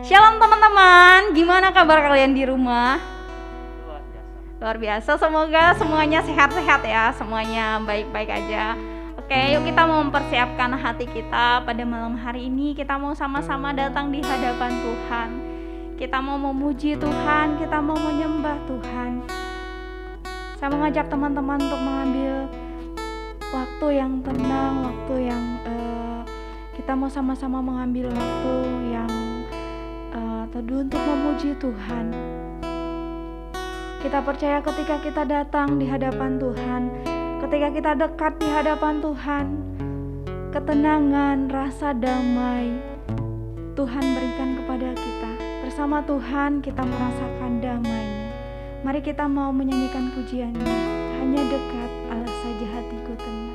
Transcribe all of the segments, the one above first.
Shalom teman-teman, gimana kabar kalian di rumah? Luar biasa, semoga semuanya sehat-sehat ya, semuanya baik-baik aja. Oke, yuk kita mau mempersiapkan hati kita pada malam hari ini. Kita mau sama-sama datang di hadapan Tuhan. Kita mau memuji Tuhan, kita mau menyembah Tuhan. Saya mengajak teman-teman untuk mengambil waktu yang tenang, waktu yang kita mau sama-sama mengambil waktu yang teduh untuk memuji Tuhan. Kita percaya ketika kita datang di hadapan Tuhan, ketika kita dekat di hadapan Tuhan, ketenangan, rasa damai Tuhan berikan kepada kita. Bersama Tuhan kita merasakan damai-Nya. Mari kita mau menyanyikan pujian-Nya. Hanya dekat, Allah saja hatiku tenang.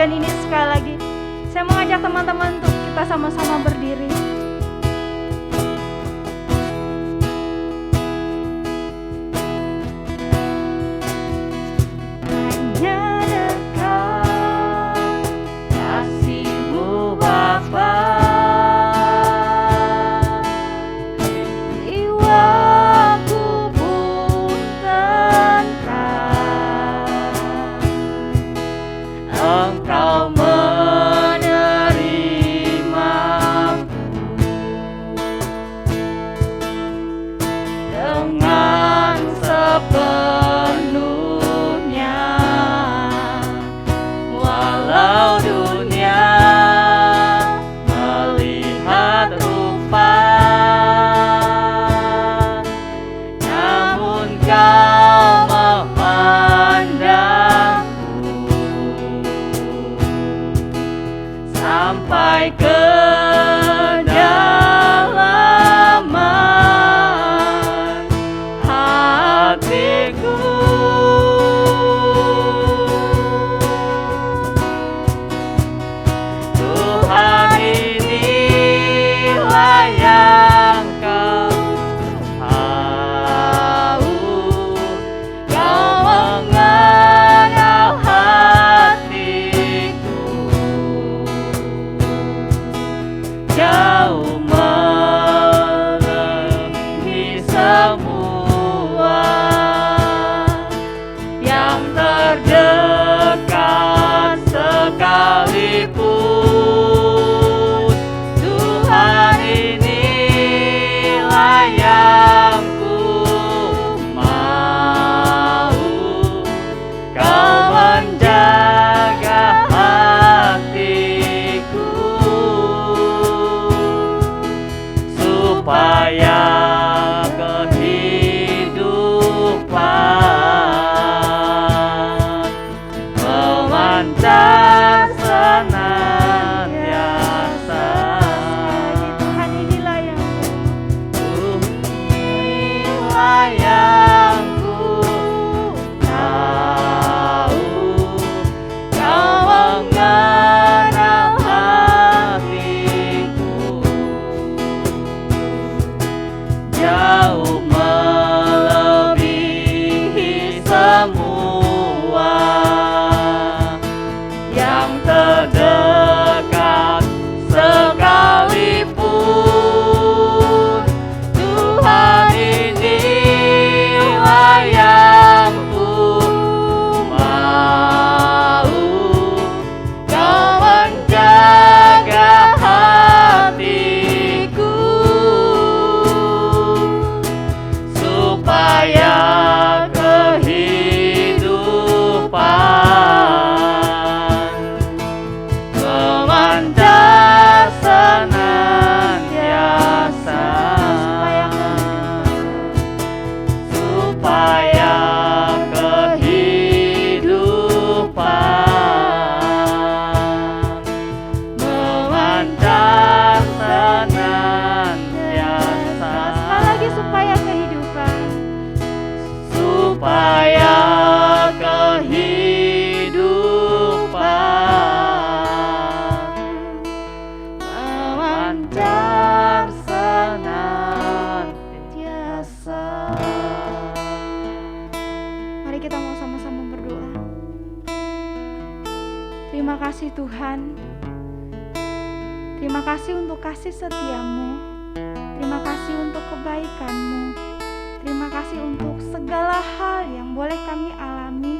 Ini sekali lagi saya mengajak teman-teman untuk kita sama-sama berdiri. Hanya dekat kasih-Mu Bapa, jiwaku pun tentram. Engkau menerimaku semua yang terdekat sekalipun. Tuhan, inilah yang ku mau, Kau menjaga hatiku supaya kehidupan memancar senantiasa, supaya kehidupan memancar senantiasa. Sekali lagi, supaya kehidupan. Supaya kehidupan memancar senantiasa. Mari kita mau sama-sama berdoa. Terima kasih Tuhan. Terima kasih untuk kasih setiamu. Terima kasih untuk kebaikanmu. Terima kasih untuk segala hal yang boleh kami alami.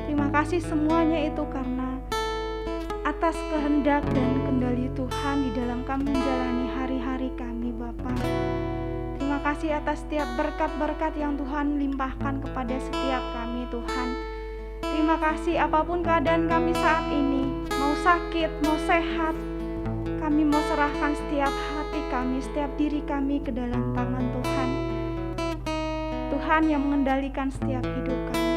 Terima kasih semuanya itu karena atas kehendak dan kendali Tuhan di dalam kami menjalani hari-hari kami, Bapa. Terima kasih atas setiap berkat-berkat yang Tuhan limpahkan kepada setiap kami, Tuhan. Terima kasih apapun keadaan kami saat ini, mau sakit, mau sehat, kami mau serahkan setiap hati kami, setiap diri kami ke dalam tangan Tuhan. Tuhan yang mengendalikan setiap hidup kami.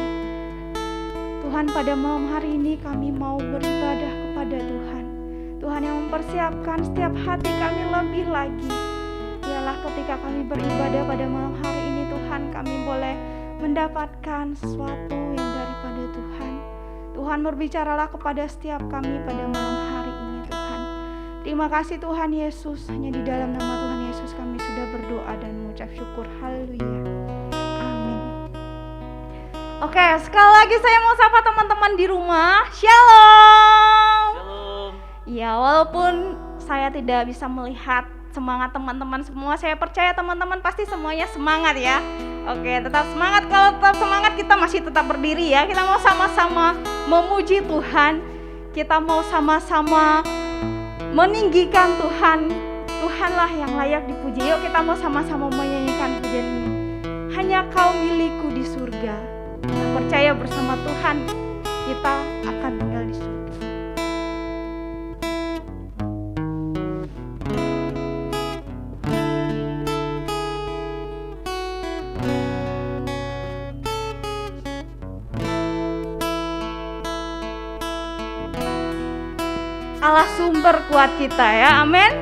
Tuhan, pada malam hari ini kami mau beribadah kepada Tuhan. Tuhan yang mempersiapkan setiap hati kami lebih lagi. Biarlah ketika kami beribadah pada malam hari ini, Tuhan, kami boleh mendapatkan sesuatu yang daripada Tuhan. Tuhan, berbicaralah kepada setiap kami pada malam hari ini, Tuhan. Terima kasih Tuhan Yesus. Hanya di dalam nama Tuhan Yesus kami sudah berdoa dan mengucap syukur. Haleluya. Oke, sekali lagi saya mau sapa teman-teman di rumah. Shalom. Shalom. Ya, walaupun saya tidak bisa melihat semangat teman-teman semua, saya percaya teman-teman pasti semuanya semangat ya. Oke, tetap semangat. Kalau tetap semangat, kita masih tetap berdiri ya. Kita mau sama-sama memuji Tuhan. Kita mau sama-sama meninggikan Tuhan. Tuhanlah yang layak dipuji. Yuk kita mau sama-sama menyanyikan pujian ini. Hanya Kau milikku di surga. Kita percaya bersama Tuhan kita akan tinggal di surga. Allah sumber kuat kita ya, amin.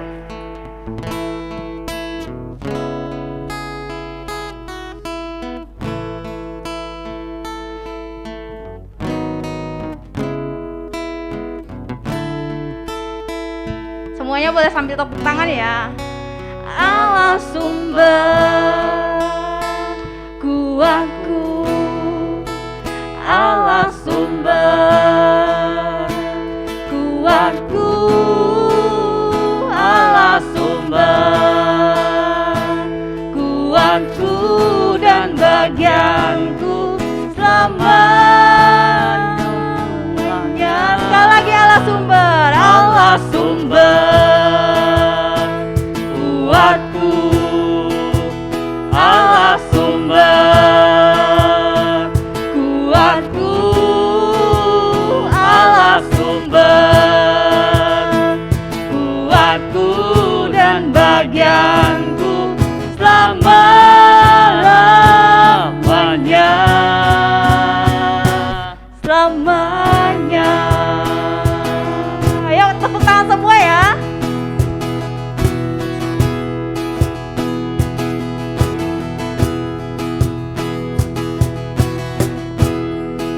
Semuanya boleh sambil tepuk tangan ya. Allah sumber kuatku, Allah sumber kuatku, Allah sumber kuatku dan bagianku selamanya. Sekali lagi Allah sumber, Allah sumber kuatku, Allah sumber kuatku, Allah sumber kuatku dan bagianku selama-lamanya, selamanya. Ayo tepuk tangan semua ya.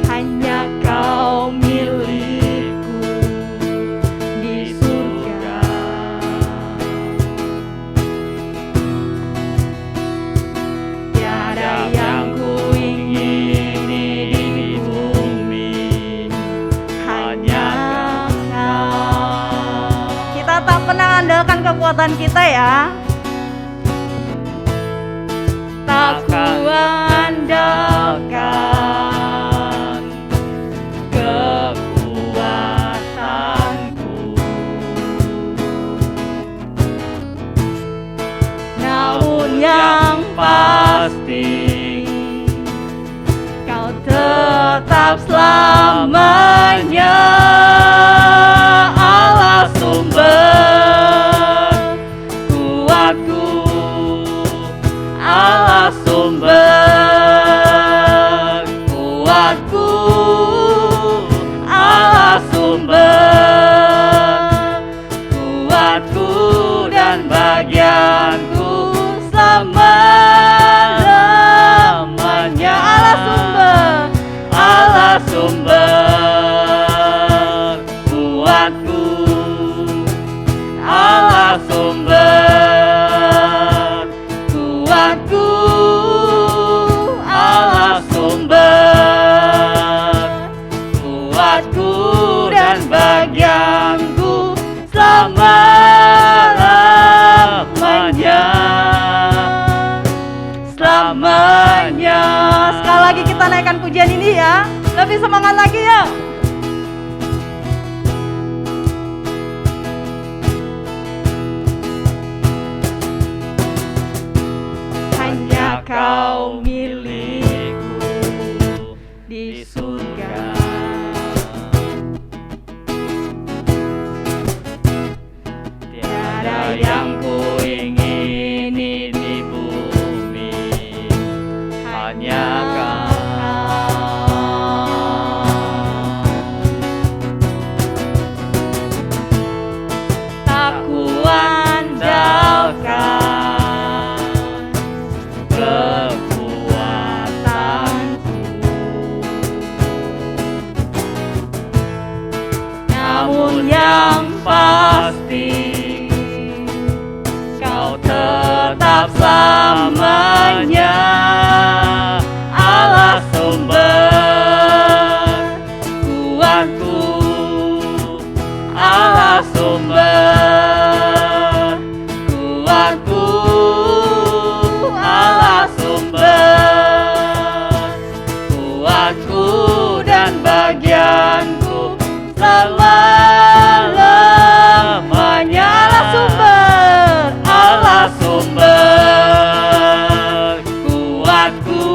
Hanya Kau milikku di surga. Tiada yang ku ingini kekuatan kita ya. Tak kuandalkan kekuatanku, namun yang pasti Kau tetap selamanya Allah sumber kuatku, Allah sumber kuatku, Allah sumber kuatku dan bagianku selama-lamanya. Allah sumber kuatku, Allah sumber kuatku, Allah sumber kuatku dan bagianku selama-lamanya, selamanya. Sekali lagi kita naikkan pujian ini ya. Lebih semangat lagi ya. Hanya Kau milikku di surga. Tiada yang ku ingini di bumi, hanya Kau. Tak kuandalkan Kekuatanku, namun yang pasti Kau tetap selamanya Allah sumber kuatku, Allah sumber kuatku, Allah sumber kuatku dan bagianku selama-lamanya. Allah sumber kuatku,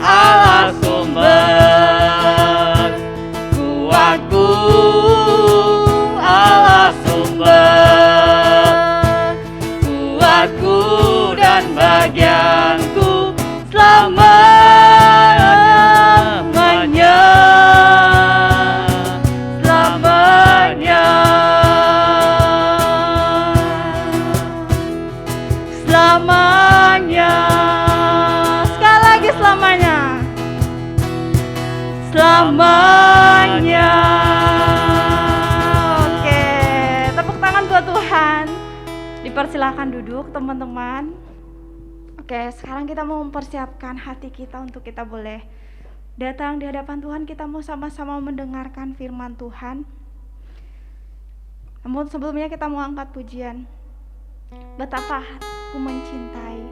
Allah sumber kuatku, Allah sumber kuatku dan bagianku selama-lamanya, selamanya, selamanya. Sekali lagi selamanya. Selamanya. Oke, tepuk tangan buat Tuhan. Dipersilahkan duduk teman-teman. Oke, sekarang kita mau mempersiapkan hati kita untuk kita boleh datang di hadapan Tuhan. Kita mau sama-sama mendengarkan firman Tuhan. Namun sebelumnya kita mau angkat pujian. Betapa aku mencintai.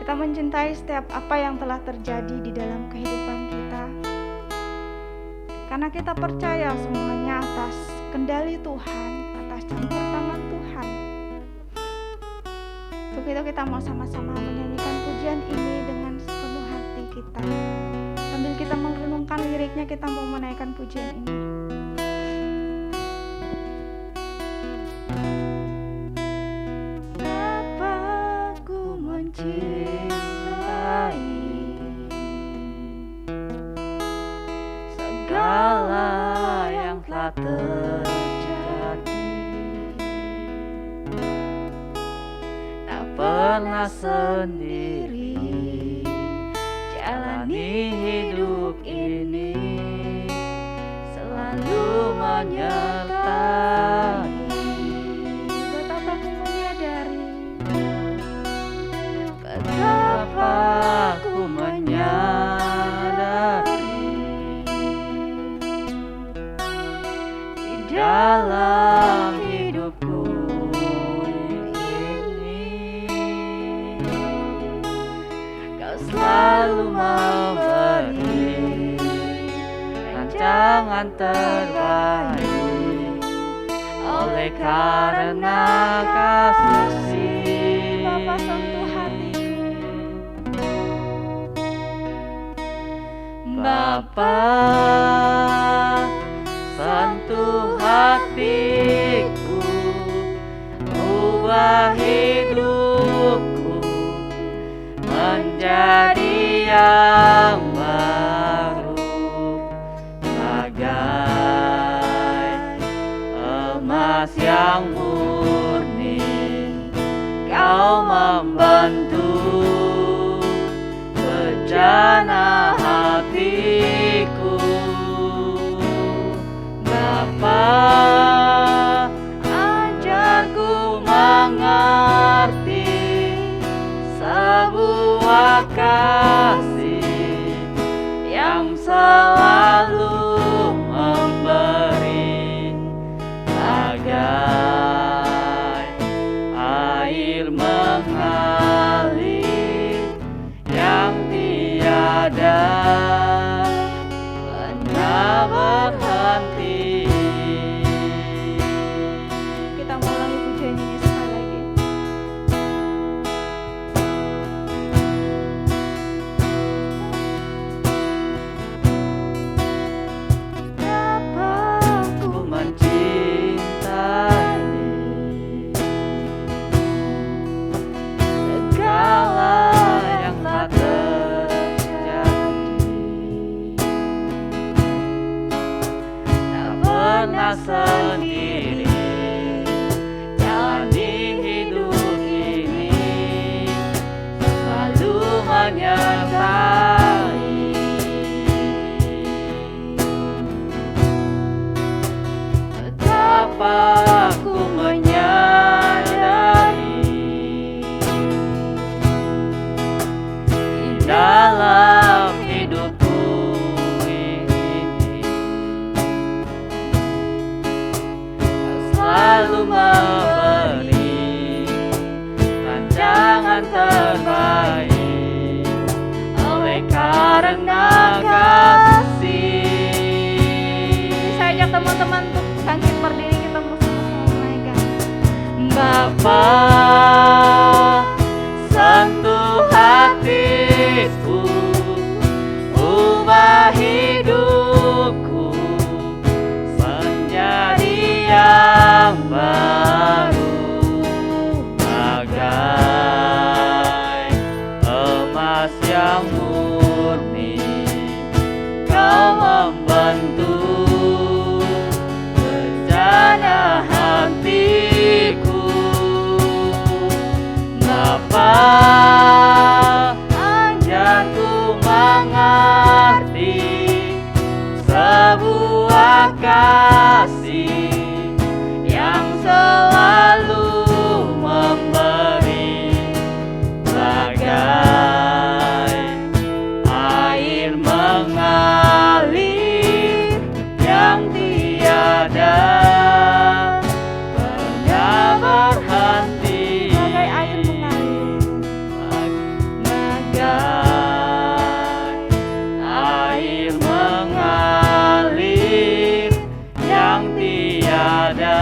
Kita mencintai setiap apa yang telah terjadi di dalam kehidupan kita. Karena kita percaya semuanya atas kendali Tuhan, atas campur tangan Tuhan. Untuk itu kita mau sama-sama menyanyikan pujian ini dengan sepenuh hati kita. Sambil kita merenungkan liriknya, kita mau menaikkan pujian ini. Bapakku mencintai segala yang telah terjadi, tak pernah sendiri jalani hidup ini, selalu menyertai. Betapa aku menyadari, Betapa aku menyadari di dalam hidup Rancangan terbaik oleh karena kasih Bapa sentuh hatiku. Bapa, sentuh hatiku, ubah hidupku menjadi yang baru, bagai emas yang murni. Kau membentuk bejana hatiku. Bapa, ajarku mengerti sebuah kasih yang selalu memberi, bagai air mengalir yang tiada pernah berhenti. Kita mau ulangi pujian ini sekali lagi. Ku mencintai segala yang tak terjadi, tak pernah sendiri jalani hidup ini, selalu menyertai. Betapa aku menyadari di dalam hidupku ini selalu memberi rancangan terbaik oleh karena kasih. Saya ajak teman-teman untuk bangkit berdiri, kita mau sama-sama menaikkan. Bapa, sentuh hatiku, ubah hidupku menjadi yang baru, bagai emas yang murni. Kau membentuk bejana hatiku. Bapa, ajarku mengerti sebuah kasih yang selalu memberi, bagai air mengalir yang tiada pernah berhenti, Bagai air mengalir. bagai air mengalir yang tiada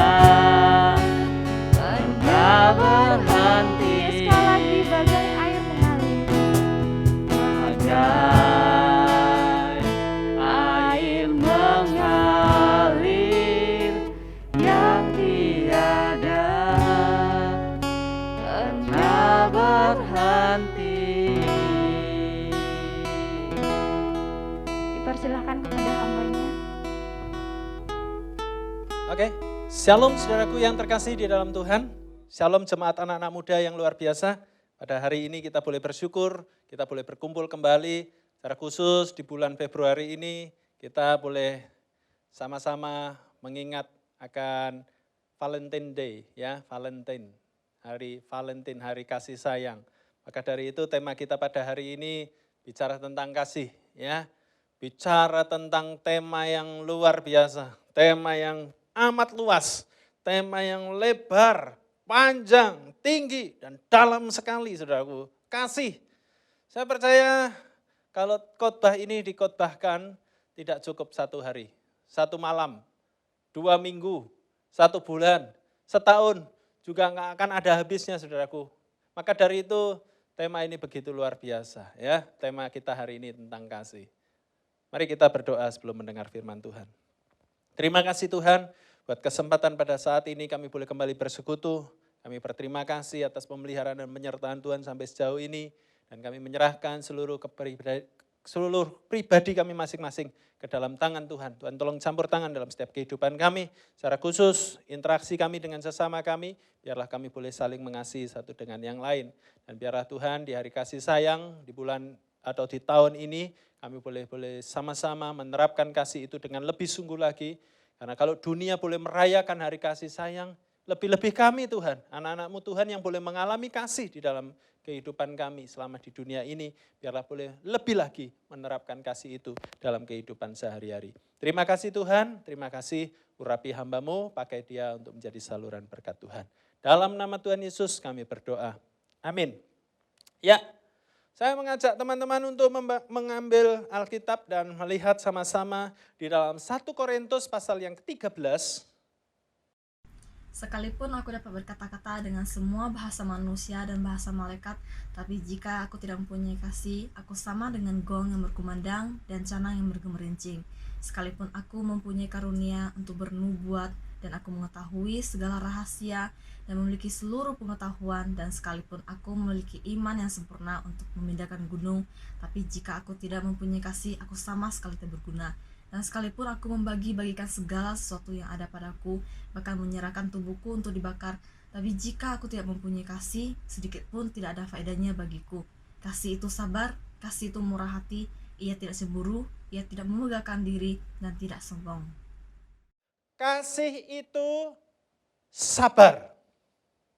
pernah berhenti, Sekali lagi, bagai air mengalir. bagai air mengalir yang tiada pernah berhenti. Dipersilahkan kepada hambanya. Oke, shalom saudaraku yang terkasih di dalam Tuhan. Shalom jemaat anak-anak muda yang luar biasa. Pada hari ini kita boleh bersyukur, kita boleh berkumpul kembali. Secara khusus di bulan Februari ini kita boleh sama-sama mengingat akan Valentine Day, ya, Valentine, hari Valentine, hari kasih sayang. Maka dari itu tema kita pada hari ini bicara tentang kasih, ya. Bicara tentang tema yang luar biasa, tema yang amat luas, tema yang lebar, panjang, tinggi, dan dalam sekali, saudaraku. Kasih. Saya percaya kalau khotbah ini dikhotbahkan tidak cukup 1 hari. 1 malam, 2 minggu, 1 bulan, setahun, juga nggak akan ada habisnya saudaraku. Maka dari itu tema ini begitu luar biasa ya, tema kita hari ini tentang kasih. Mari kita berdoa sebelum mendengar firman Tuhan. Terima kasih Tuhan buat kesempatan pada saat ini kami boleh kembali bersekutu. Kami berterima kasih atas pemeliharaan dan penyertaan Tuhan sampai sejauh ini. Dan kami menyerahkan seluruh pribadi kami masing-masing ke dalam tangan Tuhan. Tuhan tolong campur tangan dalam setiap kehidupan kami. Secara khusus interaksi kami dengan sesama kami. Biarlah kami boleh saling mengasihi satu dengan yang lain. Dan biarlah Tuhan di hari kasih sayang, di bulan atau di tahun ini, kami boleh sama-sama menerapkan kasih itu dengan lebih sungguh lagi. Karena kalau dunia boleh merayakan hari kasih sayang, lebih-lebih kami Tuhan, anak-anak-Mu Tuhan yang boleh mengalami kasih di dalam kehidupan kami selama di dunia ini, biarlah boleh lebih lagi menerapkan kasih itu dalam kehidupan sehari-hari. Terima kasih Tuhan, terima kasih urapi hamba-Mu, pakai dia untuk menjadi saluran berkat Tuhan. Dalam nama Tuhan Yesus kami berdoa, amin. Ya, saya mengajak teman-teman untuk mengambil Alkitab dan melihat sama-sama di dalam 1 Korintus pasal yang ke-13. Sekalipun aku dapat berkata-kata dengan semua bahasa manusia dan bahasa malaikat, tapi jika aku tidak mempunyai kasih, aku sama dengan gong yang berkumandang dan canang yang bergemerincing. Sekalipun aku mempunyai karunia untuk bernubuat dan aku mengetahui segala rahasia dan memiliki seluruh pengetahuan, dan sekalipun aku memiliki iman yang sempurna untuk memindahkan gunung, tapi jika aku tidak mempunyai kasih, aku sama sekali tidak berguna. Dan sekalipun aku membagi-bagikan segala sesuatu yang ada padaku, bahkan menyerahkan tubuhku untuk dibakar, tapi jika aku tidak mempunyai kasih, sedikit pun tidak ada faedahnya bagiku. Kasih itu sabar, kasih itu murah hati, ia tidak cemburu, ia tidak memegahkan diri, dan tidak sombong. Kasih itu sabar.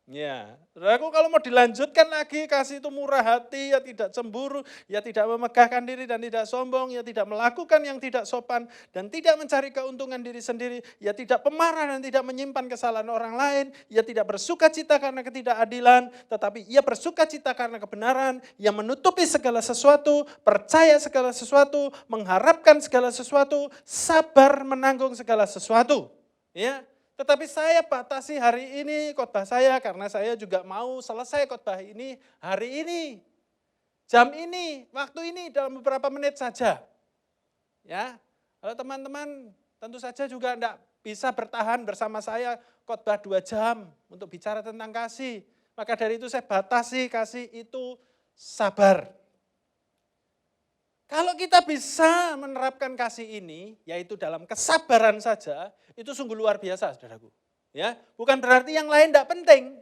Ya, saudaraku kalau mau dilanjutkan lagi, kasih itu murah hati, ya tidak cemburu, ya tidak memegahkan diri dan tidak sombong, ya tidak melakukan yang tidak sopan dan tidak mencari keuntungan diri sendiri, ya tidak pemarah dan tidak menyimpan kesalahan orang lain, ya tidak bersuka cita karena ketidakadilan, tetapi ia bersuka cita karena kebenaran, ia menutupi segala sesuatu, percaya segala sesuatu, mengharapkan segala sesuatu, sabar menanggung segala sesuatu. Ya. Tetapi saya batasi hari ini khotbah saya karena saya juga mau selesai khotbah ini hari ini, jam ini, waktu ini dalam beberapa menit saja. Ya, kalau teman-teman tentu saja juga tidak bisa bertahan bersama saya khotbah 2 jam untuk bicara tentang kasih. Maka dari itu saya batasi, kasih itu sabar. Kalau kita bisa menerapkan kasih ini, yaitu dalam kesabaran saja, itu sungguh luar biasa, saudaraku. Ya, bukan berarti yang lain tidak penting.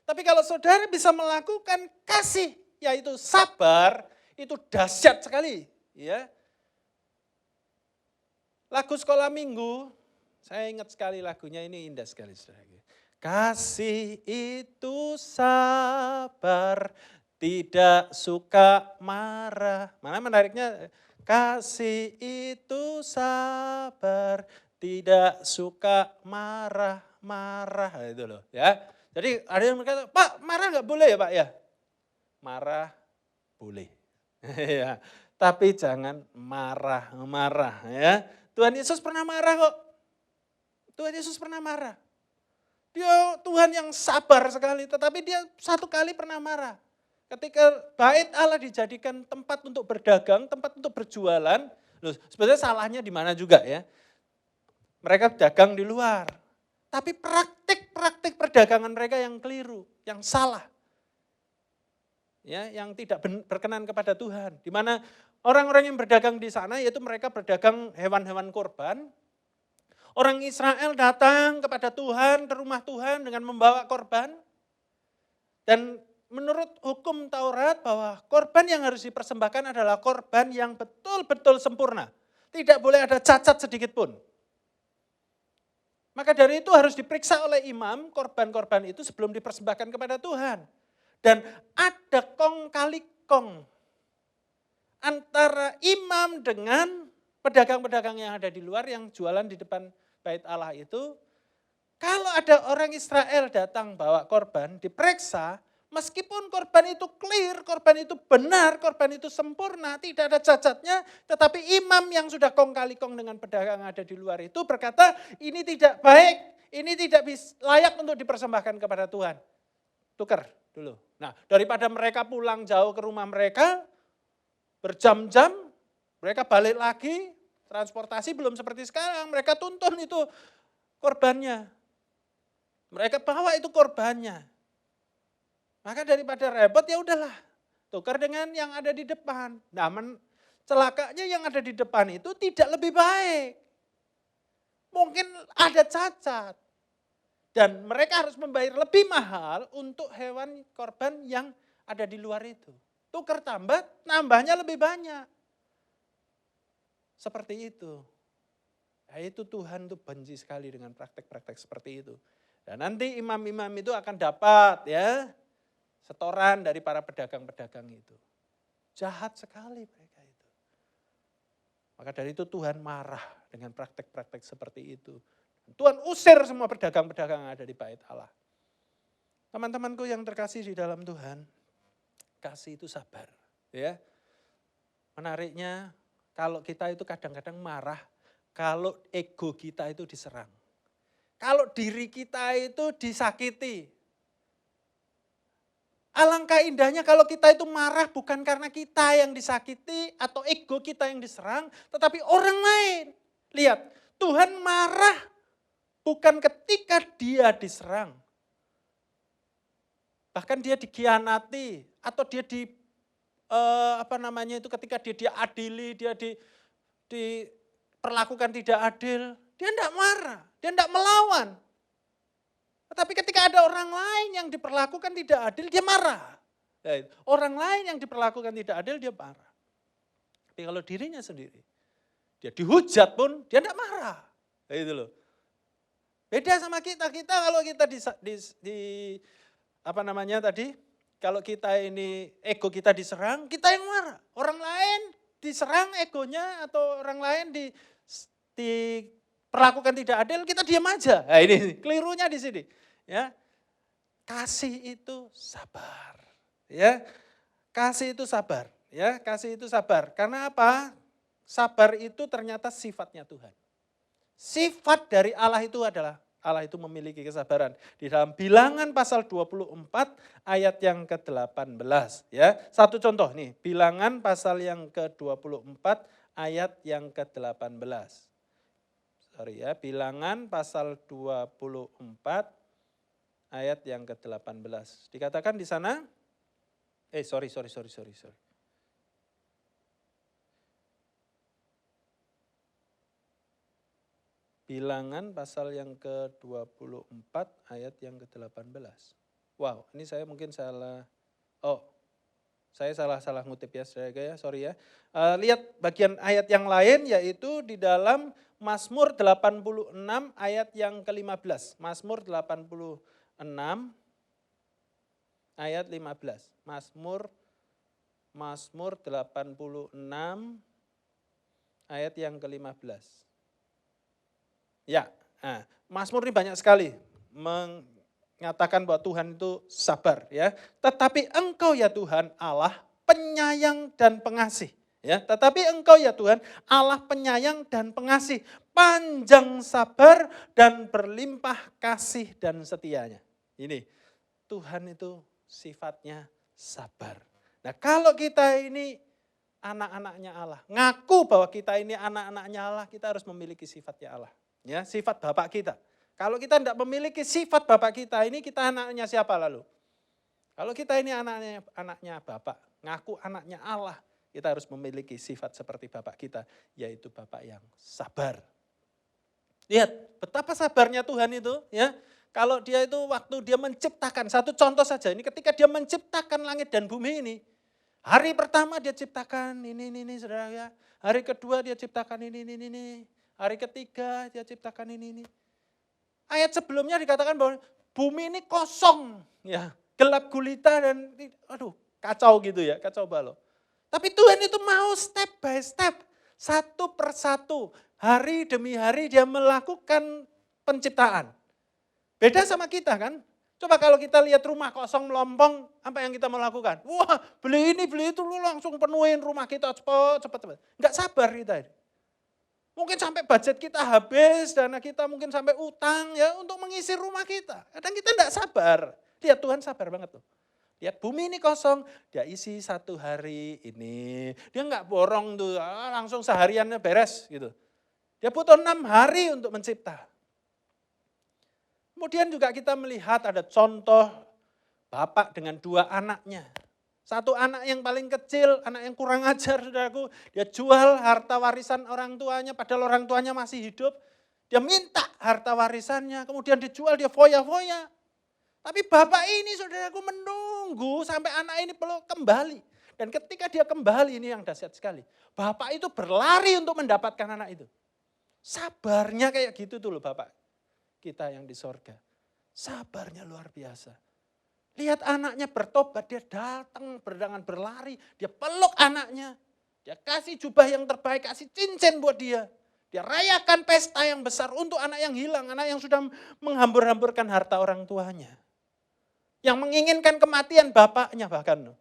Tapi kalau saudara bisa melakukan kasih, yaitu sabar, itu dahsyat sekali. Ya. Lagu sekolah minggu, saya ingat sekali lagunya ini indah sekali, saudaraku. Kasih itu sabar, tidak suka marah. Mana menariknya? Kasih itu sabar, tidak suka marah-marah. Itu loh ya. Jadi ada yang berkata, Pak marah nggak boleh ya Pak ya? Marah boleh. Ya, tapi jangan marah-marah ya. Tuhan Yesus pernah marah kok. Tuhan Yesus pernah marah. Dia Tuhan yang sabar sekali, tetapi dia satu kali pernah marah. Ketika bait Allah dijadikan tempat untuk berdagang, tempat untuk berjualan, loh, sebenarnya salahnya di mana juga ya. Mereka dagang di luar, tapi praktik perdagangan mereka yang keliru, yang salah. Ya, yang tidak berkenan kepada Tuhan. Di mana orang-orang yang berdagang di sana yaitu mereka berdagang hewan-hewan korban. Orang Israel datang kepada Tuhan, ke rumah Tuhan dengan membawa korban. Dan menurut hukum Taurat bahwa korban yang harus dipersembahkan adalah korban yang betul-betul sempurna. Tidak boleh ada cacat sedikit pun. Maka dari itu harus diperiksa oleh imam korban-korban itu sebelum dipersembahkan kepada Tuhan. Dan ada kong kali kong antara imam dengan pedagang-pedagang yang ada di luar yang jualan di depan bait Allah itu. Kalau ada orang Israel datang bawa korban, diperiksa, Meskipun korban itu clear, korban itu benar, korban itu sempurna, tidak ada cacatnya, tetapi imam yang sudah kong kali kong dengan pedagang yang ada di luar itu berkata, ini tidak baik, ini tidak layak untuk dipersembahkan kepada Tuhan. Tukar dulu. Nah, daripada mereka pulang jauh ke rumah mereka, berjam-jam, mereka balik lagi, transportasi belum seperti sekarang, mereka tuntun itu korbannya. Mereka bawa itu korbannya. Maka daripada repot ya udahlah, tukar dengan yang ada di depan. Nah, celakanya yang ada di depan itu tidak lebih baik. Mungkin ada cacat. Dan mereka harus membayar lebih mahal untuk hewan korban yang ada di luar itu. Tukar tambah, nambahnya lebih banyak. Seperti itu. Nah, itu Tuhan tuh benci sekali dengan praktek-praktek seperti itu. Dan nanti imam-imam itu akan dapat ya setoran dari para pedagang-pedagang itu. Jahat sekali mereka itu. Maka dari itu Tuhan marah dengan praktek-praktek seperti itu. Tuhan usir semua pedagang-pedagang yang ada di bait Allah. Teman-temanku yang terkasih di dalam Tuhan, kasih itu sabar. Ya. Menariknya kalau kita itu kadang-kadang marah, kalau ego kita itu diserang. Kalau diri kita itu disakiti. Alangkah indahnya kalau kita itu marah bukan karena kita yang disakiti atau ego kita yang diserang, tetapi orang lain. Lihat, Tuhan marah bukan ketika dia diserang. Bahkan dia dikhianati atau dia ketika dia diadili, dia diperlakukan tidak adil, dia tidak marah, dia tidak melawan. Tetapi ketika ada orang lain yang diperlakukan tidak adil, dia marah. Orang lain yang diperlakukan tidak adil, dia marah. Tapi kalau dirinya sendiri, dia dihujat pun, dia tidak marah. Itu loh. Beda sama kita kalau kita kalau kita ini ego kita diserang, kita yang marah. Orang lain diserang egonya atau orang lain diperlakukan tidak adil, kita diam aja. Nah, ini kelirunya di sini. Ya, kasih itu sabar. Ya, kasih itu sabar. Ya, kasih itu sabar. Karena apa? Sabar itu ternyata sifatnya Tuhan. Sifat dari Allah itu adalah Allah itu memiliki kesabaran. Di dalam Bilangan pasal 24 ayat yang ke-18. Ya, satu contoh nih, Bilangan pasal yang ke-24 ayat yang ke-18. Bilangan pasal 24 ayat yang ke-18. Dikatakan di sana, sorry. Bilangan pasal yang ke-24 ayat yang ke-18. Wow, ini saya mungkin salah. Saya salah ngutip ya, sorry ya. Lihat bagian ayat yang lain yaitu di dalam Mazmur 86 ayat yang ke-15. Mazmur 86 ayat 15. Mazmur 86 ayat yang ke-15. Ya, Mazmur ini banyak sekali mengatakan bahwa Tuhan itu sabar ya. Tetapi Engkau ya Tuhan Allah penyayang dan pengasih. Ya, tetapi Engkau ya Tuhan Allah penyayang dan pengasih, panjang sabar dan berlimpah kasih dan setianya. Ini Tuhan itu sifatnya sabar. Nah, kalau kita ini anak-anaknya Allah, ngaku bahwa kita ini anak-anaknya Allah, kita harus memiliki sifatnya Allah. Ya, sifat Bapak kita. Kalau kita tidak memiliki sifat Bapak kita, ini kita anaknya siapa lalu? Kalau kita ini anaknya Bapak, ngaku anaknya Allah, kita harus memiliki sifat seperti Bapak kita, yaitu Bapak yang sabar. Lihat betapa sabarnya Tuhan itu, ya. Kalau dia itu waktu dia menciptakan, satu contoh saja, ini ketika dia menciptakan langit dan bumi ini, hari pertama dia ciptakan ini saudara ya, hari kedua dia ciptakan ini, hari ketiga dia ciptakan ini. Ayat sebelumnya dikatakan bahwa bumi ini kosong, ya, gelap gulita dan kacau gitu ya, kacau balau. Tapi Tuhan itu mau step by step, satu persatu, hari demi hari dia melakukan penciptaan. Beda sama kita kan, Coba kalau kita lihat rumah kosong melompong, apa yang kita mau lakukan? Wah, beli ini, beli itu, lu langsung penuhin rumah kita cepat. Enggak sabar kita ini. Mungkin sampai budget kita habis, dana kita mungkin sampai utang ya untuk mengisi rumah kita. Kadang kita enggak sabar. Lihat Tuhan sabar banget tuh. Lihat bumi ini kosong, dia isi 1 hari ini. Dia enggak borong tuh, langsung sehariannya beres gitu. Dia butuh 6 hari untuk mencipta. Kemudian juga kita melihat ada contoh bapak dengan 2 anaknya. Satu anak yang paling kecil, anak yang kurang ajar saudaraku. Dia jual harta warisan orang tuanya, padahal orang tuanya masih hidup. Dia minta harta warisannya, kemudian dijual, dia foya-foya. Tapi bapak ini saudaraku menunggu sampai anak ini perlu kembali. Dan ketika dia kembali, ini yang dahsyat sekali. Bapak itu berlari untuk mendapatkan anak itu. Sabarnya kayak gitu tuh loh bapak kita yang di sorga. Sabarnya luar biasa. Lihat anaknya bertobat, dia datang berdangan berlari, dia peluk anaknya. Dia kasih jubah yang terbaik, kasih cincin buat dia. Dia rayakan pesta yang besar untuk anak yang hilang, anak yang sudah menghambur-hamburkan harta orang tuanya. Yang menginginkan kematian bapaknya bahkan.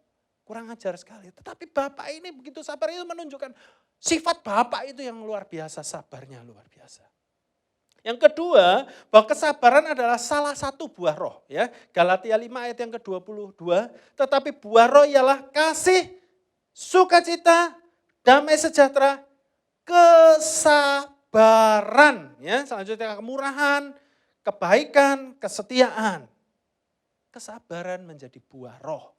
Kurang ajar sekali. Tetapi bapak ini begitu sabar, itu menunjukkan sifat bapak itu yang luar biasa, sabarnya luar biasa. Yang kedua, bahwa kesabaran adalah salah satu buah roh. Ya, Galatia 5 ayat yang ke-22, tetapi buah roh ialah kasih, sukacita, damai sejahtera, kesabaran. Ya, selanjutnya kemurahan, kebaikan, kesetiaan. Kesabaran menjadi buah roh.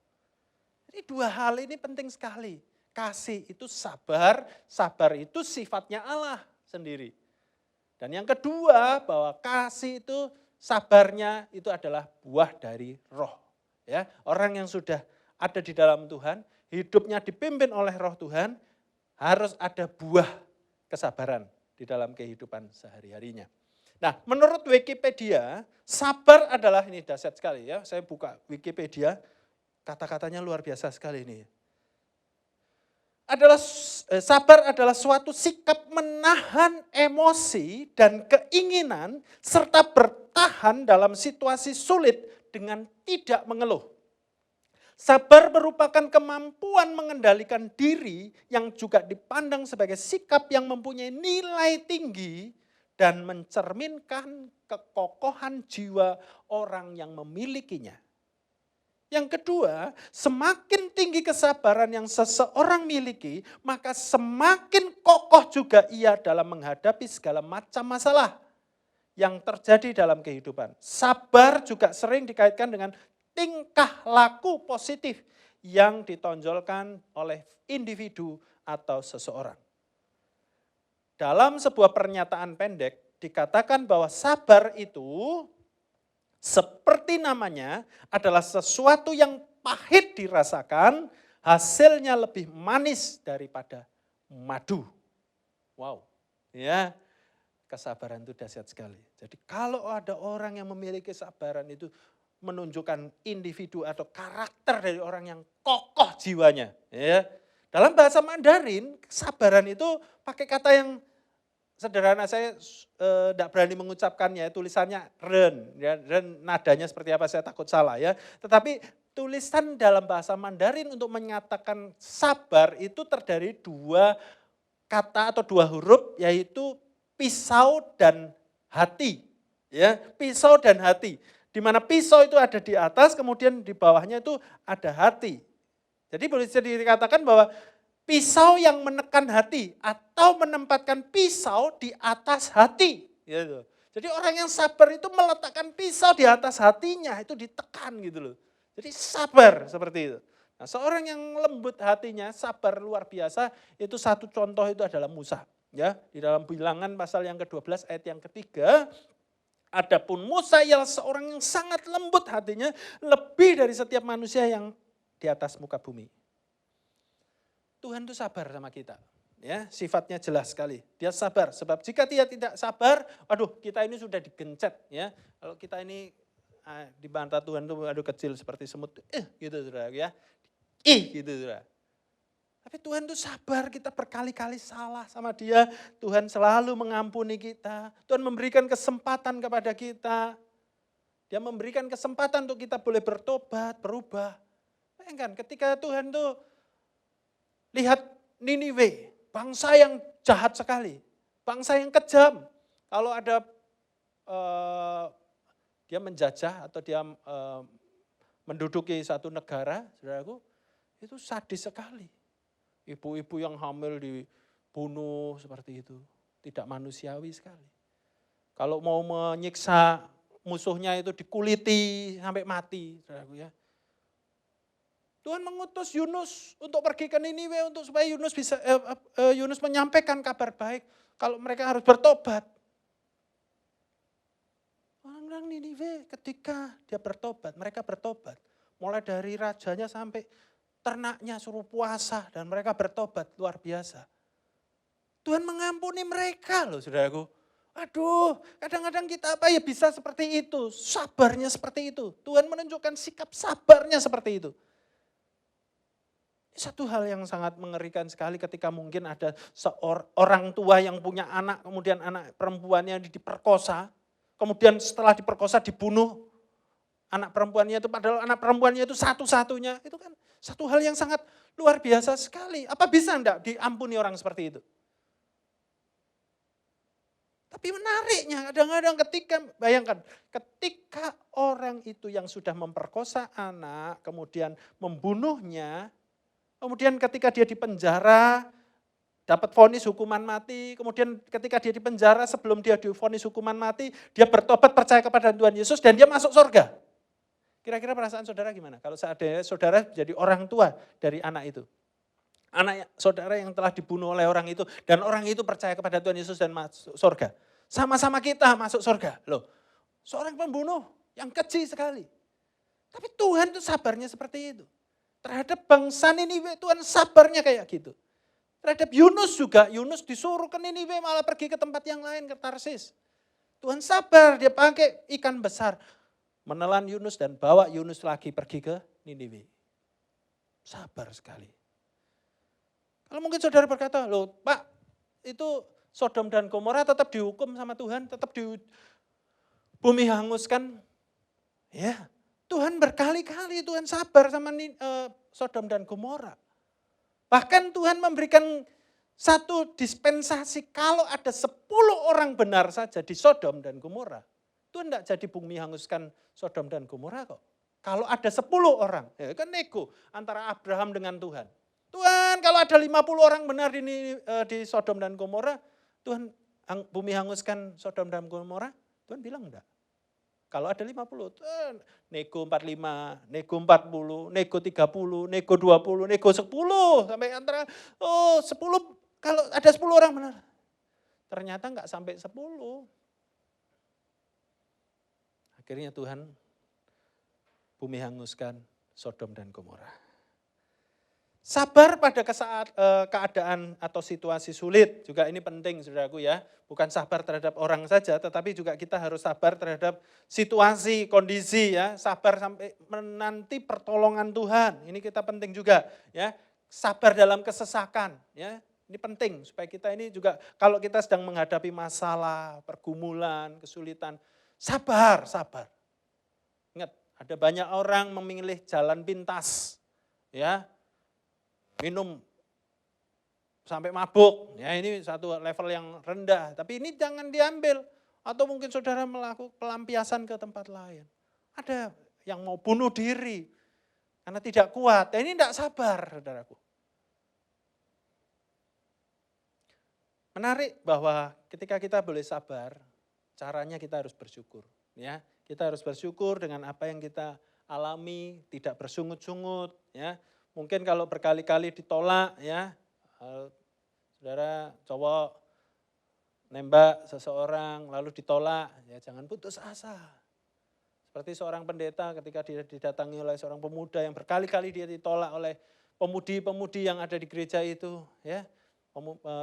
Jadi 2 hal ini penting sekali. Kasih itu sabar, sabar itu sifatnya Allah sendiri. Dan yang kedua, bahwa kasih itu sabarnya itu adalah buah dari roh. Ya, orang yang sudah ada di dalam Tuhan, hidupnya dipimpin oleh roh Tuhan, harus ada buah kesabaran di dalam kehidupan sehari-harinya. Nah, menurut Wikipedia, sabar adalah, ini dahsyat sekali ya, saya buka Wikipedia, kata-katanya luar biasa sekali ini. Sabar adalah suatu sikap menahan emosi dan keinginan serta bertahan dalam situasi sulit dengan tidak mengeluh. Sabar merupakan kemampuan mengendalikan diri yang juga dipandang sebagai sikap yang mempunyai nilai tinggi dan mencerminkan kekokohan jiwa orang yang memilikinya. Yang kedua, semakin tinggi kesabaran yang seseorang miliki, maka semakin kokoh juga ia dalam menghadapi segala macam masalah yang terjadi dalam kehidupan. Sabar juga sering dikaitkan dengan tingkah laku positif yang ditonjolkan oleh individu atau seseorang. Dalam sebuah pernyataan pendek, dikatakan bahwa sabar itu seperti namanya adalah sesuatu yang pahit dirasakan, hasilnya lebih manis daripada madu. Wow, ya, kesabaran itu dahsyat sekali. Jadi kalau ada orang yang memiliki kesabaran itu menunjukkan individu atau karakter dari orang yang kokoh jiwanya. Ya. Dalam bahasa Mandarin, kesabaran itu pakai kata yang sederhana, saya tidak berani mengucapkannya, tulisannya ren, ya, ren nadanya seperti apa saya takut salah ya. Tetapi tulisan dalam bahasa Mandarin untuk menyatakan sabar itu terdiri 2 kata atau 2 huruf, yaitu pisau dan hati. Ya, pisau dan hati. Di mana pisau itu ada di atas, kemudian di bawahnya itu ada hati. Jadi boleh dikatakan bahwa pisau yang menekan hati atau menempatkan pisau di atas hati. Gitu. Jadi orang yang sabar itu meletakkan pisau di atas hatinya, itu ditekan gitu loh. Jadi sabar seperti itu. Nah, seorang yang lembut hatinya, sabar luar biasa, itu satu contoh itu adalah Musa. Ya, di dalam Bilangan pasal yang ke-12 ayat yang ketiga, adapun Musa ialah seorang yang sangat lembut hatinya, lebih dari setiap manusia yang di atas muka bumi. Tuhan itu sabar sama kita. Ya, sifatnya jelas sekali. Dia sabar, sebab jika dia tidak sabar, aduh, kita ini sudah digencet ya. Kalau kita ini dibantah Tuhan itu aduh kecil seperti semut, gitu Saudara ya. Gitu Saudara. Tapi Tuhan itu sabar, kita berkali-kali salah sama Dia, Tuhan selalu mengampuni kita. Tuhan memberikan kesempatan kepada kita. Dia memberikan kesempatan untuk kita boleh bertobat, berubah. Bayangkan ketika Tuhan tuh lihat Niniwe, bangsa yang jahat sekali, bangsa yang kejam. Kalau ada dia menjajah atau dia menduduki satu negara, saudaraku, itu sadis sekali. Ibu-ibu yang hamil dibunuh seperti itu, tidak manusiawi sekali. Kalau mau menyiksa musuhnya itu dikuliti sampai mati, saudaraku ya. Tuhan mengutus Yunus untuk pergi ke Niniwe untuk supaya Yunus menyampaikan kabar baik kalau mereka harus bertobat. Orang-orang Niniwe ketika dia bertobat, mereka bertobat. Mulai dari rajanya sampai ternaknya suruh puasa dan mereka bertobat luar biasa. Tuhan mengampuni mereka loh saudaraku. Aduh, kadang-kadang kita bisa seperti itu, sabarnya seperti itu. Tuhan menunjukkan sikap sabarnya seperti itu. Satu hal yang sangat mengerikan sekali ketika mungkin ada seorang tua yang punya anak, kemudian anak perempuannya diperkosa, kemudian setelah diperkosa dibunuh anak perempuannya itu, padahal anak perempuannya itu satu-satunya, itu kan satu hal yang sangat luar biasa sekali. Apa bisa enggak diampuni orang seperti itu? Tapi menariknya kadang-kadang bayangkan, ketika orang itu yang sudah memperkosa anak, kemudian membunuhnya, kemudian ketika dia dipenjara, dapat vonis hukuman mati, kemudian ketika dia dipenjara sebelum dia divonis hukuman mati, dia bertobat percaya kepada Tuhan Yesus dan dia masuk surga. Kira-kira perasaan saudara gimana? Kalau seandainya saudara jadi orang tua dari anak itu. Anak saudara yang telah dibunuh oleh orang itu, dan orang itu percaya kepada Tuhan Yesus dan masuk surga. Sama-sama kita masuk surga. Loh, seorang pembunuh yang keji sekali. Tapi Tuhan itu sabarnya seperti itu. Terhadap bangsa Niniwe Tuhan sabarnya kayak gitu. Terhadap Yunus juga, Yunus disuruh ke Niniwe malah pergi ke tempat yang lain, ke Tarsis. Tuhan sabar, dia pakai ikan besar. Menelan Yunus dan bawa Yunus lagi pergi ke Niniwe. Sabar sekali. Kalau mungkin saudara berkata, loh Pak, itu Sodom dan Gomora tetap dihukum sama Tuhan, tetap di bumi hanguskan. Ya, Tuhan berkali-kali Tuhan sabar sama Sodom dan Gomora. Bahkan Tuhan memberikan satu dispensasi kalau ada 10 orang benar saja di Sodom dan Gomora. Tuhan tidak jadi bumi hanguskan Sodom dan Gomora kok. Kalau ada 10 orang, ya kan nego antara Abraham dengan Tuhan. Tuhan kalau ada 50 orang benar di Sodom dan Gomora, Tuhan bumi hanguskan Sodom dan Gomora? Tuhan bilang enggak. Kalau ada 50, Tuhan nego 45, nego 40, nego 30, nego 20, nego 10. Sampai antara, 10, kalau ada 10 orang benar. Ternyata enggak sampai 10. Akhirnya Tuhan bumi hanguskan Sodom dan Gomora. Sabar pada keadaan atau situasi sulit, juga ini penting saudaraku ya. Bukan sabar terhadap orang saja, tetapi juga kita harus sabar terhadap situasi, kondisi ya. Sabar sampai menanti pertolongan Tuhan, ini kita penting juga ya. Sabar dalam kesesakan ya, ini penting supaya kita ini juga kalau kita sedang menghadapi masalah, pergumulan, kesulitan, sabar. Ingat, ada banyak orang memilih jalan pintas ya. Minum sampai mabuk, ya ini satu level yang rendah, tapi ini jangan diambil. Atau mungkin saudara melakukan pelampiasan ke tempat lain. Ada yang mau bunuh diri karena tidak kuat, ini tidak sabar saudaraku. Menarik bahwa ketika kita boleh sabar, caranya kita harus bersyukur. Ya, kita harus bersyukur dengan apa yang kita alami, tidak bersungut-sungut, ya. Mungkin kalau berkali-kali ditolak ya, saudara cowok nembak seseorang lalu ditolak, ya jangan putus asa. Seperti seorang pendeta ketika dia didatangi oleh seorang pemuda yang berkali-kali dia ditolak oleh pemudi-pemudi yang ada di gereja itu. Ya,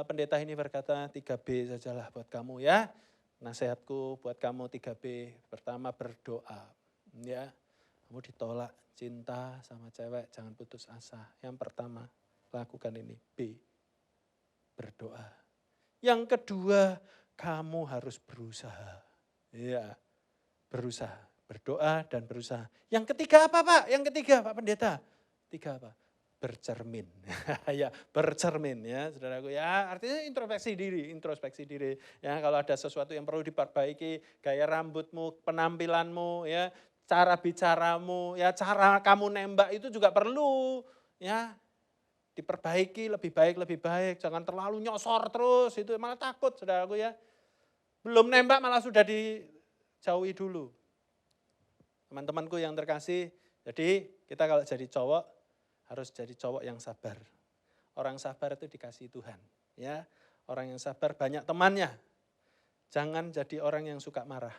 pendeta ini berkata 3B sajalah buat kamu ya, nasihatku buat kamu 3B. Pertama berdoa, ya kamu ditolak. Cinta sama cewek, jangan putus asa. Yang pertama, lakukan ini. B, berdoa. Yang kedua, kamu harus berusaha. Ya, berusaha. berdoa dan berusaha. Yang ketiga apa Pak? Yang ketiga Pak Pendeta. Tiga apa? Bercermin. Ya, bercermin ya, Saudaraku ya. Artinya introspeksi diri. Ya, kalau ada sesuatu yang perlu diperbaiki, gaya rambutmu, penampilanmu ya, cara bicaramu, ya cara kamu nembak itu juga perlu ya diperbaiki lebih baik. Jangan terlalu nyosor terus, itu malah takut Saudaraku ya. Belum nembak malah sudah dijauhi dulu. Teman-temanku yang terkasih, jadi kita kalau jadi cowok harus jadi cowok yang sabar. Orang sabar itu dikasihi Tuhan, ya. Orang yang sabar banyak temannya. Jangan jadi orang yang suka marah.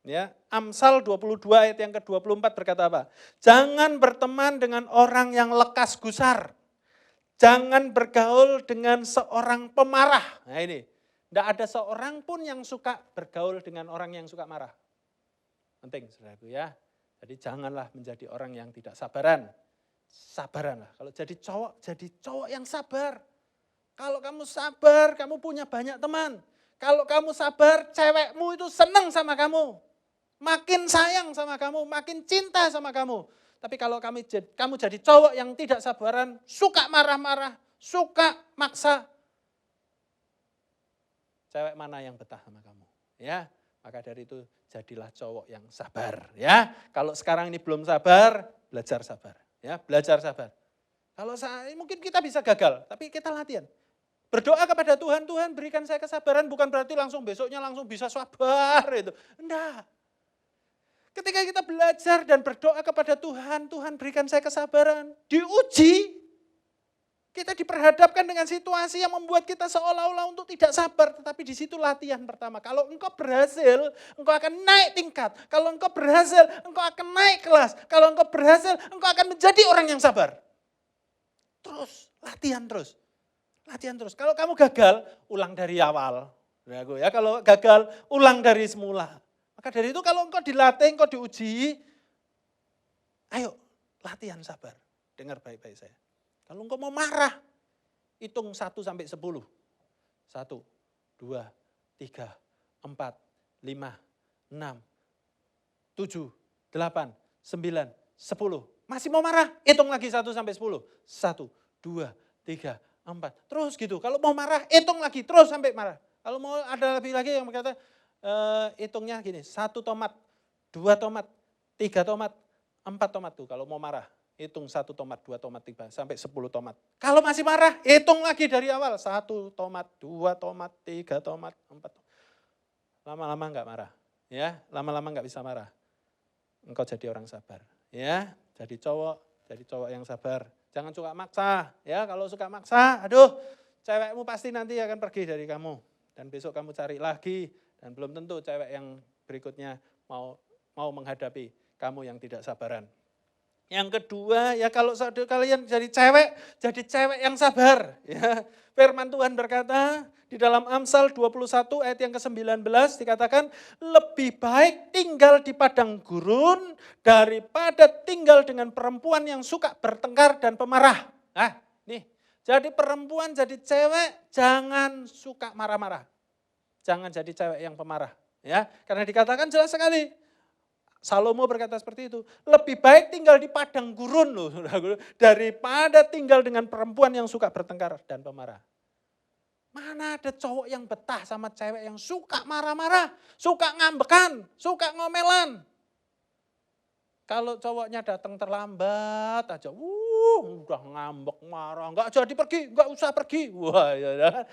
Ya, Amsal 22 ayat yang ke-24 berkata apa? Jangan berteman dengan orang yang lekas gusar. Jangan bergaul dengan seorang pemarah. Nah ini, tidak ada seorang pun yang suka bergaul dengan orang yang suka marah. Penting, saudaraku ya. Jadi janganlah menjadi orang yang tidak sabaran. Sabaranlah. Kalau jadi cowok yang sabar. Kalau kamu sabar, kamu punya banyak teman. Kalau kamu sabar, cewekmu itu senang sama kamu. Makin sayang sama kamu, makin cinta sama kamu. Tapi kalau kamu jadi cowok yang tidak sabaran, suka marah-marah, suka maksa, cewek mana yang betah sama kamu? Ya, maka dari itu jadilah cowok yang sabar. Ya, kalau sekarang ini belum sabar, belajar sabar. Ya, belajar sabar. Kalau mungkin kita bisa gagal, tapi kita latihan. Berdoa kepada Tuhan, Tuhan berikan saya kesabaran, bukan berarti langsung besoknya langsung bisa sabar itu. Enggak. Ketika kita belajar dan berdoa kepada Tuhan, Tuhan berikan saya kesabaran. Diuji, kita diperhadapkan dengan situasi yang membuat kita seolah-olah untuk tidak sabar. Tetapi di situ latihan pertama. Kalau engkau berhasil, engkau akan naik tingkat. Kalau engkau berhasil, engkau akan naik kelas. Kalau engkau berhasil, engkau akan menjadi orang yang sabar. Terus, latihan terus. Latihan terus. Kalau kamu gagal, ulang dari awal. Ya, kalau gagal, ulang dari semula. Maka dari itu kalau engkau dilatih, engkau diuji, ayo latihan sabar. Dengar baik-baik saya. Kalau engkau mau marah, hitung 1 sampai 10. 1, 2, 3, 4, 5, 6, 7, 8, 9, 10. Masih mau marah? Hitung lagi 1 sampai 10. 1, 2, 3, 4. Terus gitu. Kalau mau marah, hitung lagi terus sampai marah. Kalau mau ada lebih lagi yang berkata, hitungnya gini, 1 tomat, 2 tomat, 3 tomat, 4 tomat tuh kalau mau marah. Hitung 1 tomat, 2 tomat, 3, sampai 10 tomat. Kalau masih marah, hitung lagi dari awal. 1 tomat, 2 tomat, 3 tomat, 4 tomat. Lama-lama enggak marah. Ya, lama-lama enggak bisa marah. Engkau jadi orang sabar. Ya, jadi cowok yang sabar. Jangan suka maksa. Ya, kalau suka maksa, aduh, cewekmu pasti nanti akan pergi dari kamu. Dan besok kamu cari lagi. Dan belum tentu cewek yang berikutnya mau menghadapi kamu yang tidak sabaran. Yang kedua, ya kalau kalian jadi cewek yang sabar. Ya. Firman Tuhan berkata di dalam Amsal 21 ayat yang ke-19 dikatakan, lebih baik tinggal di padang gurun daripada tinggal dengan perempuan yang suka bertengkar dan pemarah. Nah, nih, jadi perempuan, jadi cewek jangan suka marah-marah. Jangan jadi cewek yang pemarah, ya. Karena dikatakan jelas sekali. Salomo berkata seperti itu. Lebih baik tinggal di padang gurun loh, daripada tinggal dengan perempuan yang suka bertengkar dan pemarah. Mana ada cowok yang betah sama cewek yang suka marah-marah, suka ngambekan, suka ngomelan. Kalau cowoknya datang terlambat aja, udah ngambek, marah, enggak jadi pergi, enggak usah pergi. Wah, ya.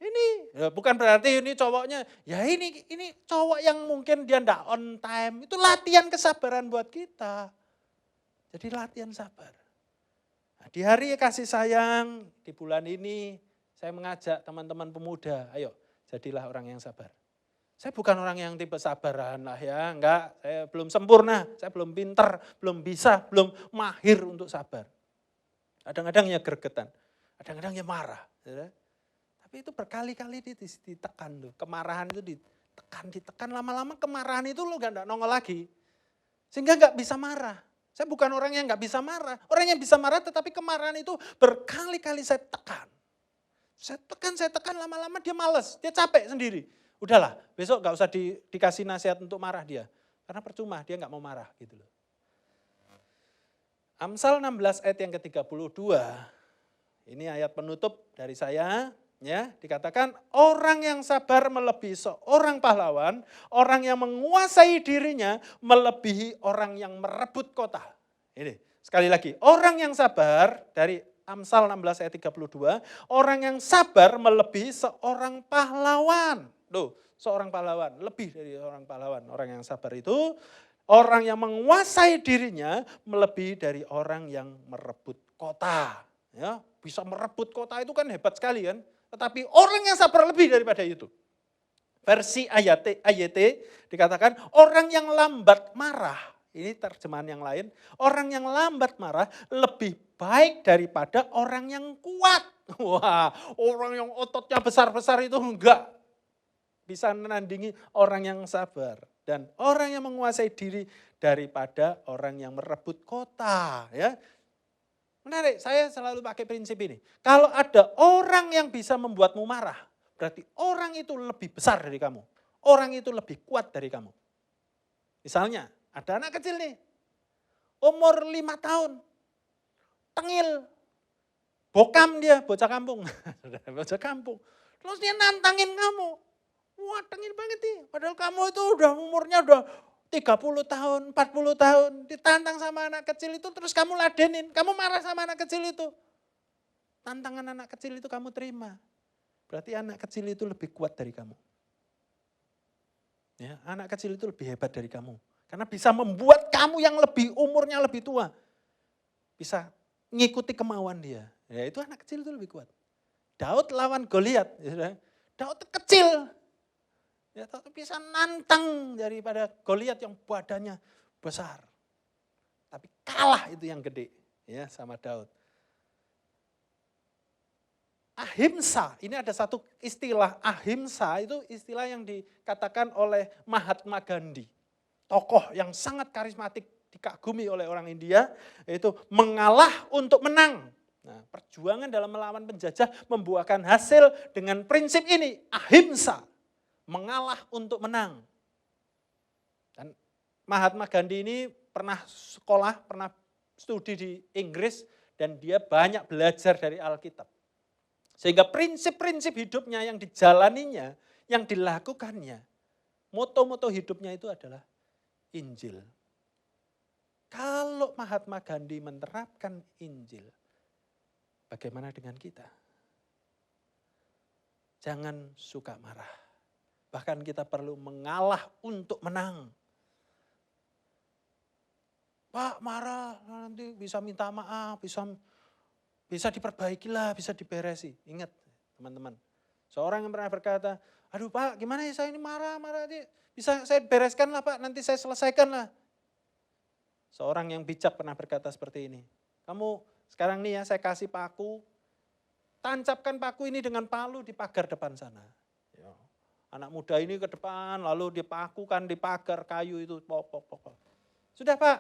Ini ya bukan berarti ini cowoknya, ya ini cowok yang mungkin dia enggak on time. Itu latihan kesabaran buat kita. Jadi latihan sabar. Nah, di hari kasih sayang, di bulan ini, saya mengajak teman-teman pemuda, ayo jadilah orang yang sabar. Saya bukan orang yang tipe sabaran lah ya, enggak, saya belum sempurna, saya belum pinter, belum bisa, belum mahir untuk sabar. Kadang-kadang ya gregetan, kadang-kadang ya marah. Ya. Tapi itu berkali-kali ditekan loh, kemarahan itu ditekan, lama-lama kemarahan itu lo enggak nongol lagi. Sehingga enggak bisa marah. Saya bukan orang yang enggak bisa marah, orang yang bisa marah tetapi kemarahan itu berkali-kali saya tekan. Saya tekan, lama-lama dia malas, dia capek sendiri. Udahlah, besok enggak usah dikasih nasihat untuk marah dia. Karena percuma, dia nggak mau marah gitu loh. Amsal 16 ayat yang ke-32, ini ayat penutup dari saya, ya, dikatakan orang yang sabar melebihi seorang pahlawan, orang yang menguasai dirinya melebihi orang yang merebut kota. Ini, sekali lagi, orang yang sabar dari Amsal 16 ayat 32, orang yang sabar melebihi seorang pahlawan. Loh, seorang pahlawan, lebih dari seorang pahlawan. Orang yang sabar itu, orang yang menguasai dirinya melebihi dari orang yang merebut kota. Ya, bisa merebut kota itu kan hebat sekali kan. Tetapi orang yang sabar lebih daripada itu. Versi AYT dikatakan orang yang lambat marah. Ini terjemahan yang lain. Orang yang lambat marah lebih baik daripada orang yang kuat. Wah, orang yang ototnya besar-besar itu enggak bisa menandingi orang yang sabar. Dan orang yang menguasai diri daripada orang yang merebut kota. Ya. Menarik, saya selalu pakai prinsip ini. Kalau ada orang yang bisa membuatmu marah, berarti orang itu lebih besar dari kamu. Orang itu lebih kuat dari kamu. Misalnya, ada anak kecil nih, umur 5 tahun, tengil, bokam dia, bocah kampung. Bocah kampung. Terus dia nantangin kamu. Wah, tengil banget nih. Padahal kamu itu umurnya udah 30 tahun, 40 tahun. Ditantang sama anak kecil itu terus kamu ladenin. Kamu marah sama anak kecil itu. Tantangan anak kecil itu kamu terima. Berarti anak kecil itu lebih kuat dari kamu. Ya, anak kecil itu lebih hebat dari kamu. Karena bisa membuat kamu yang umurnya lebih tua. Bisa ngikuti kemauan dia. Ya, itu anak kecil itu lebih kuat. Daud lawan Goliat. Ya, Daud kecil. Ya, bisa nantang daripada Goliat yang badannya besar. Tapi kalah itu yang gede ya sama Daud. Ahimsa, ini ada satu istilah ahimsa, itu istilah yang dikatakan oleh Mahatma Gandhi. Tokoh yang sangat karismatik, dikagumi oleh orang India, yaitu mengalah untuk menang. Nah, perjuangan dalam melawan penjajah membuahkan hasil dengan prinsip ini, ahimsa. Mengalah untuk menang. Dan Mahatma Gandhi ini pernah sekolah, pernah studi di Inggris, dan dia banyak belajar dari Alkitab. Sehingga prinsip-prinsip hidupnya yang dijalaninya, yang dilakukannya, moto-moto hidupnya itu adalah Injil. Kalau Mahatma Gandhi menerapkan Injil, bagaimana dengan kita? Jangan suka marah. Bahkan kita perlu mengalah untuk menang. Pak marah, nanti bisa minta maaf, bisa diperbaikilah, bisa diberesi. Ingat teman-teman, seorang yang pernah berkata, aduh Pak gimana ya saya ini marah, bisa saya bereskan lah Pak, nanti saya selesaikan lah. Seorang yang bijak pernah berkata seperti ini, kamu sekarang nih ya saya kasih paku, tancapkan paku ini dengan palu di pagar depan sana. Anak muda ini ke depan, lalu dipakukan di pagar kayu itu. Sudah Pak.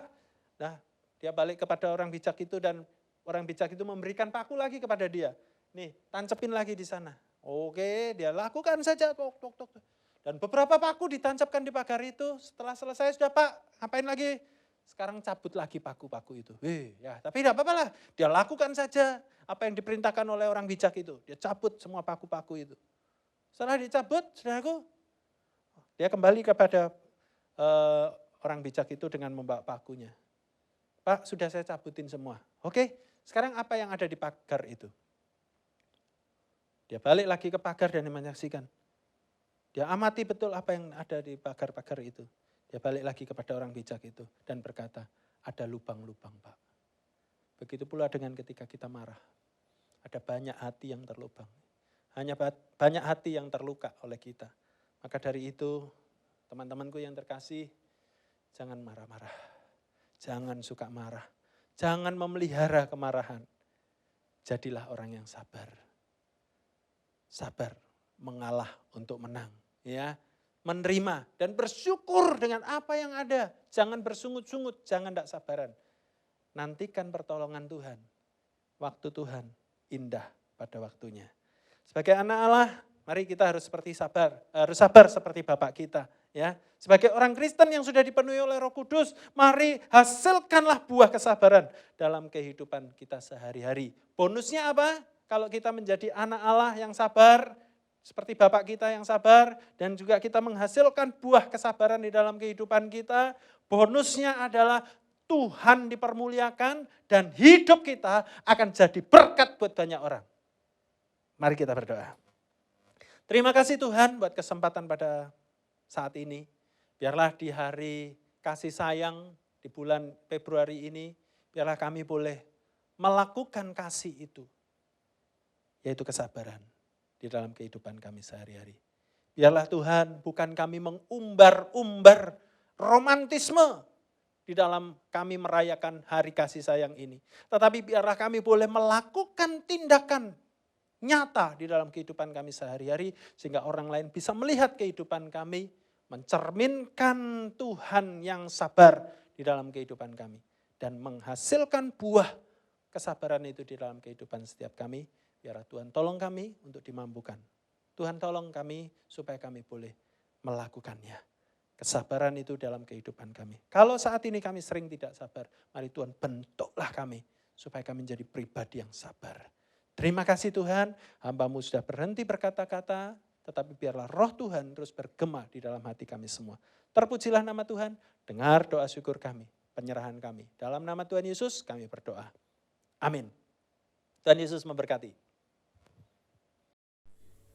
Nah, dia balik kepada orang bijak itu dan orang bijak itu memberikan paku lagi kepada dia. Nih, tancepin lagi di sana. Oke, dia lakukan saja. Dan beberapa paku ditancapkan di pagar itu. Setelah selesai, sudah Pak, ngapain lagi? Sekarang cabut lagi paku-paku itu. Ya, tapi tidak apa-apa lah. Dia lakukan saja apa yang diperintahkan oleh orang bijak itu. Dia cabut semua paku-paku itu. Setelah dicabut, saudaraku, dia kembali kepada orang bijak itu dengan membawa pakunya. Pak, sudah saya cabutin semua. Oke, sekarang apa yang ada di pagar itu? Dia balik lagi ke pagar dan menyaksikan. Dia amati betul apa yang ada di pagar-pagar itu. Dia balik lagi kepada orang bijak itu dan berkata, ada lubang-lubang Pak. Begitu pula dengan ketika kita marah. Ada banyak hati yang terlubang. Hanya banyak hati yang terluka oleh kita. Maka dari itu, teman-temanku yang terkasih, jangan marah-marah. Jangan suka marah. Jangan memelihara kemarahan. Jadilah orang yang sabar. Sabar, mengalah untuk menang. Ya, menerima dan bersyukur dengan apa yang ada. Jangan bersungut-sungut, jangan tidak sabaran. Nantikan pertolongan Tuhan. Waktu Tuhan indah pada waktunya. Sebagai anak Allah, mari kita harus sabar seperti Bapak kita Ya, sebagai orang Kristen yang sudah dipenuhi oleh Roh Kudus, mari hasilkanlah buah kesabaran dalam kehidupan kita sehari-hari. Bonusnya apa? Kalau kita menjadi anak Allah yang sabar, seperti Bapak kita yang sabar, dan juga kita menghasilkan buah kesabaran di dalam kehidupan kita, bonusnya adalah Tuhan dipermuliakan dan hidup kita akan jadi berkat buat banyak orang. Mari kita berdoa. Terima kasih Tuhan buat kesempatan pada saat ini. Biarlah di hari kasih sayang di bulan Februari ini, biarlah kami boleh melakukan kasih itu, yaitu kesabaran di dalam kehidupan kami sehari-hari. Biarlah Tuhan bukan kami mengumbar-umbar romantisme di dalam kami merayakan hari kasih sayang ini. Tetapi biarlah kami boleh melakukan tindakan nyata di dalam kehidupan kami sehari-hari, sehingga orang lain bisa melihat kehidupan kami, mencerminkan Tuhan yang sabar di dalam kehidupan kami. Dan menghasilkan buah kesabaran itu di dalam kehidupan setiap kami. Biarlah Tuhan tolong kami untuk dimampukan. Tuhan tolong kami supaya kami boleh melakukannya. Kesabaran itu dalam kehidupan kami. Kalau saat ini kami sering tidak sabar, mari Tuhan bentuklah kami supaya kami menjadi pribadi yang sabar. Terima kasih Tuhan, hamba-Mu sudah berhenti berkata-kata, tetapi biarlah roh Tuhan terus bergema di dalam hati kami semua. Terpujilah nama Tuhan, dengar doa syukur kami, penyerahan kami. Dalam nama Tuhan Yesus kami berdoa. Amin. Tuhan Yesus memberkati.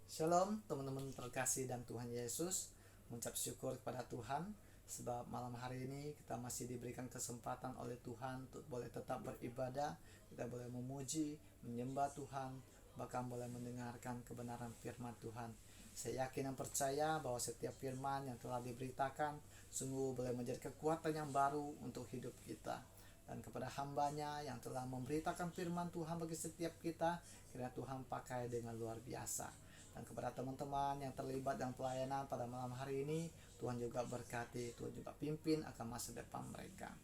Shalom teman-teman terkasih dan Tuhan Yesus. Mengucap syukur kepada Tuhan sebab malam hari ini kita masih diberikan kesempatan oleh Tuhan untuk boleh tetap beribadah, kita boleh memuji, menyembah Tuhan, bahkan boleh mendengarkan kebenaran firman Tuhan. Saya yakin dan percaya bahwa setiap firman yang telah diberitakan sungguh boleh menjadi kekuatan yang baru untuk hidup kita. Dan kepada hambanya yang telah memberitakan firman Tuhan bagi setiap kita, kiranya Tuhan pakai dengan luar biasa. Dan kepada teman-teman yang terlibat dalam pelayanan pada malam hari ini, Tuhan juga berkati, Tuhan juga pimpin akan masa depan mereka.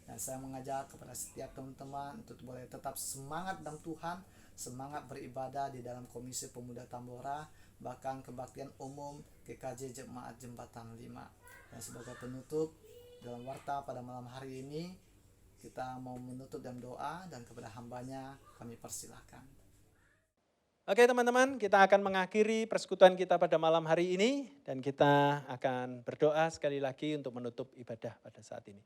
Dan saya mengajak kepada setiap teman-teman untuk boleh tetap semangat dalam Tuhan, semangat beribadah di dalam Komisi Pemuda Tambora, bahkan kebaktian umum GKJ Jemaat Jembatan 5. Dan sebagai penutup dalam warta pada malam hari ini, kita mau menutup dalam doa dan kepada hambanya kami persilahkan. Oke teman-teman, kita akan mengakhiri persekutuan kita pada malam hari ini dan kita akan berdoa sekali lagi untuk menutup ibadah pada saat ini.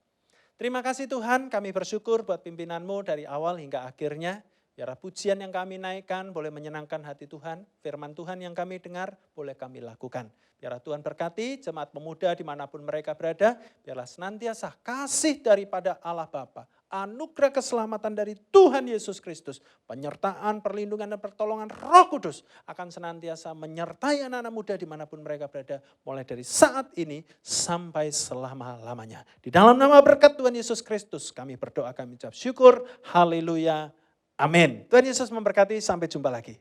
Terima kasih Tuhan, kami bersyukur buat pimpinanmu dari awal hingga akhirnya. Biarlah pujian yang kami naikkan boleh menyenangkan hati Tuhan, firman Tuhan yang kami dengar boleh kami lakukan. Biarlah Tuhan berkati jemaat pemuda dimanapun mereka berada, biarlah senantiasa kasih daripada Allah Bapa, anugerah keselamatan dari Tuhan Yesus Kristus, penyertaan, perlindungan dan pertolongan Roh Kudus akan senantiasa menyertai anak-anak muda dimanapun mereka berada, mulai dari saat ini sampai selama-lamanya. Di dalam nama berkat Tuhan Yesus Kristus kami berdoa, kami ucap syukur, haleluya. Amin. Tuhan Yesus memberkati, sampai jumpa lagi.